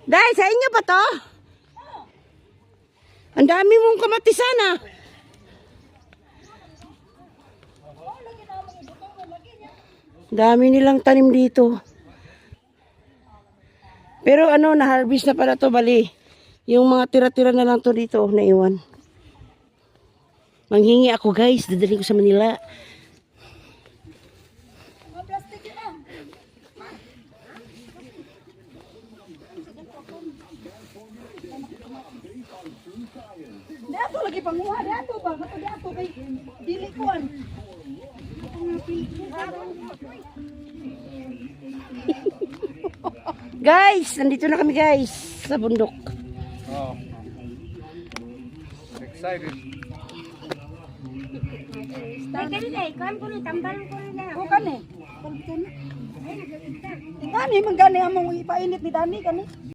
Dahil sa inyo ba to? Ang dami mong kamatisan ah. Dami nilang tanim dito. Pero ano, na-harvest na pala to, bali. Yung mga tira-tira na lang to dito, naiwan. Manghingi ako guys, dadalhin ko sa Manila. Dato lagi panguha, dato ba? Dato kay dili kuan. Guys, nandito na kami guys sa bundok. Oh. Excited. Ay, kani day, kan ko ni tambal ko ni day. O kani. Kani man gani among ipainit ni Dani kani.